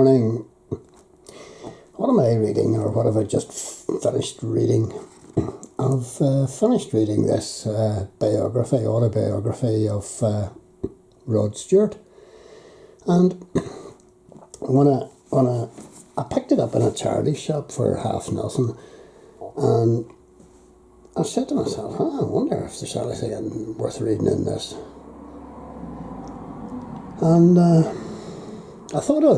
Morning. What am I reading, or what have I just finished reading? I've finished reading this autobiography of Rod Stewart, and I picked it up in a charity shop for half nothing, and I said to myself, I wonder if there's anything worth reading in this, and I thought I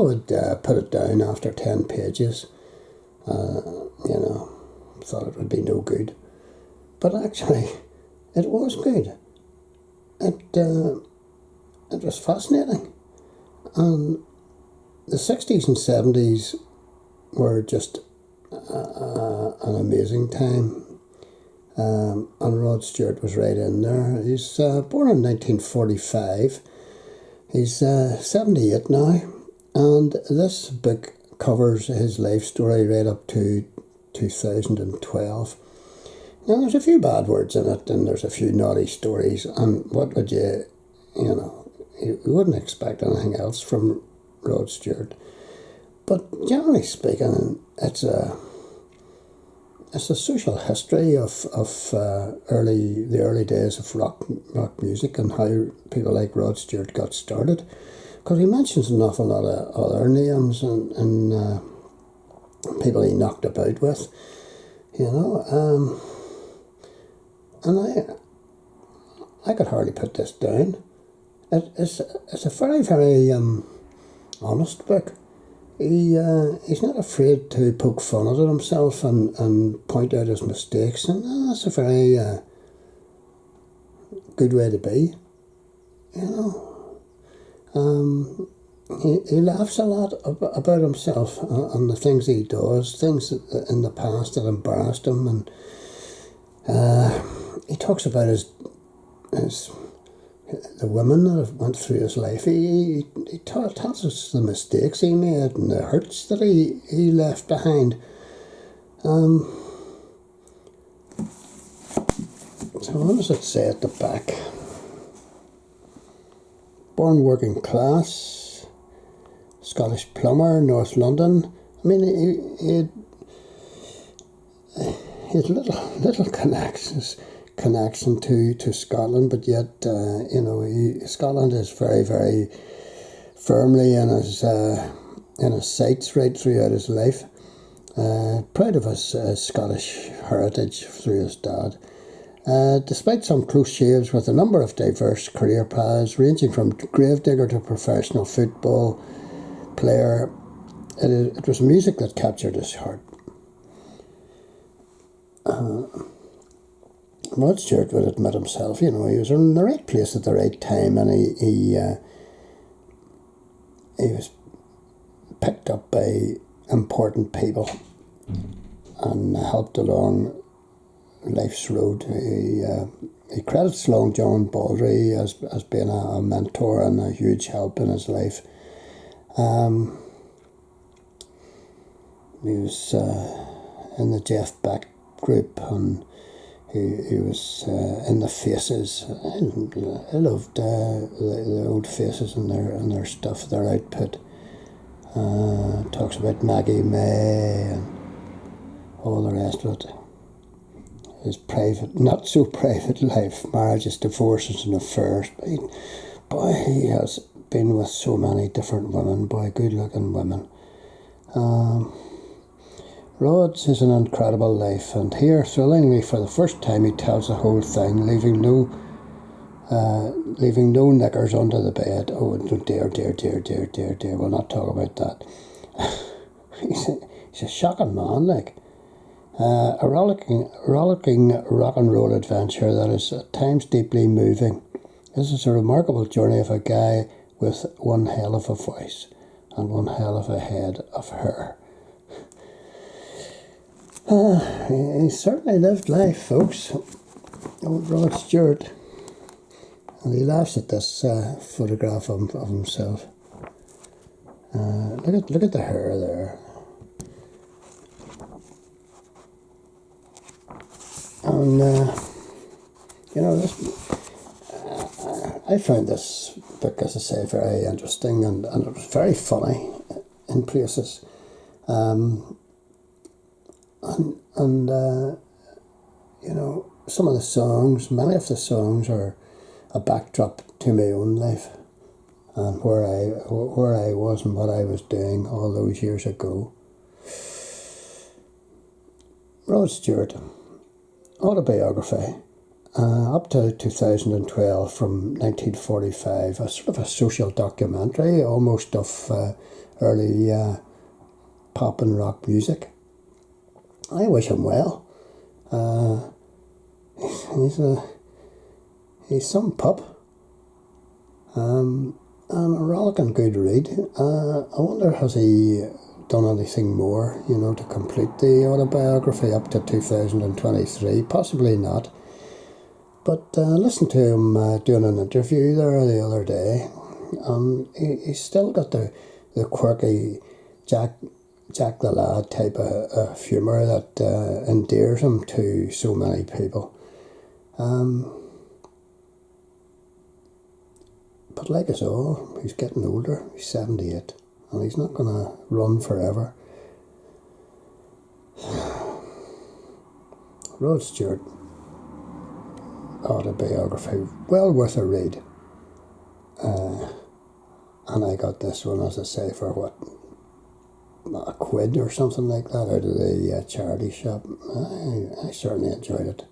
would put it down after 10 pages. Thought it would be no good, but actually, it was good. It was fascinating, and the 60s and 70s were just an amazing time. And Rod Stewart was right in there. He's born in 1945. He's 78 now, and this book covers his life story right up to 2012. Now, there's a few bad words in it, and there's a few naughty stories, and what would you wouldn't expect anything else from Rod Stewart. But generally speaking, it's a social history of the early days of rock music and how people like Rod Stewart got started. Because he mentions an awful lot of other names and people he knocked about with, and I could hardly put this down. It's a very, very honest book. He's not afraid to poke fun at himself and point out his mistakes, and that's a very good way to be. He laughs a lot about himself and the things he does, things in the past that embarrassed him, and he talks about the women that have went through his life. He tells us the mistakes he made and the hurts that he left behind. So what does it say at the back? Born working class, Scottish plumber, North London. I mean, he had little connection to Scotland, but yet Scotland is very, very firmly in his sights right throughout his life. Proud of his Scottish heritage through his dad. Despite some close shaves with a number of diverse career paths ranging from gravedigger to professional football player, it was music that captured his heart. Rod Stewart would admit himself, he was in the right place at the right time, and he was picked up by important people and helped along life's road. He credits Long John Baldry as being a mentor and a huge help in his life. He was in the Jeff Beck group, and he was in the Faces. I loved the old Faces and their stuff, their output. Talks about Maggie May and all the rest of it. His private, not so private life, marriages, divorces and affairs. He has been with so many different women, good looking women. Rod's is an incredible life, and here, thrillingly, for the first time, he tells the whole thing, leaving no knickers under the bed. Oh dear, we'll not talk about that. He's a shocking man, a rollicking rock and roll adventure that is at times deeply moving. This is a remarkable journey of a guy with one hell of a voice and one hell of a head of hair. He certainly lived life, folks. Old Rod Stewart. And he laughs at this photograph of himself. Look at the hair there. And I found this book, as I say, very interesting, and it was very funny. in places. You know, some of the songs, many of the songs are a backdrop to my own life and where I was and what I was doing all those years ago. Rod Stewart Autobiography, up to 2012, from 1945, a sort of a social documentary, almost of early pop and rock music. I wish him well. He's some pup, and a rollicking good read. I wonder, has he done anything more, you know, to complete the autobiography up to 2023? Possibly not. But listen to him doing an interview there the other day, and he's still got the quirky Jack the Lad type of humour that endears him to so many people. But like us all, he's getting older. He's 78, and he's not going to run forever. Rod Stewart Autobiography, well worth a read. And I got this one, as I say, for what, £1 or something like that out of the charity shop. I certainly enjoyed it.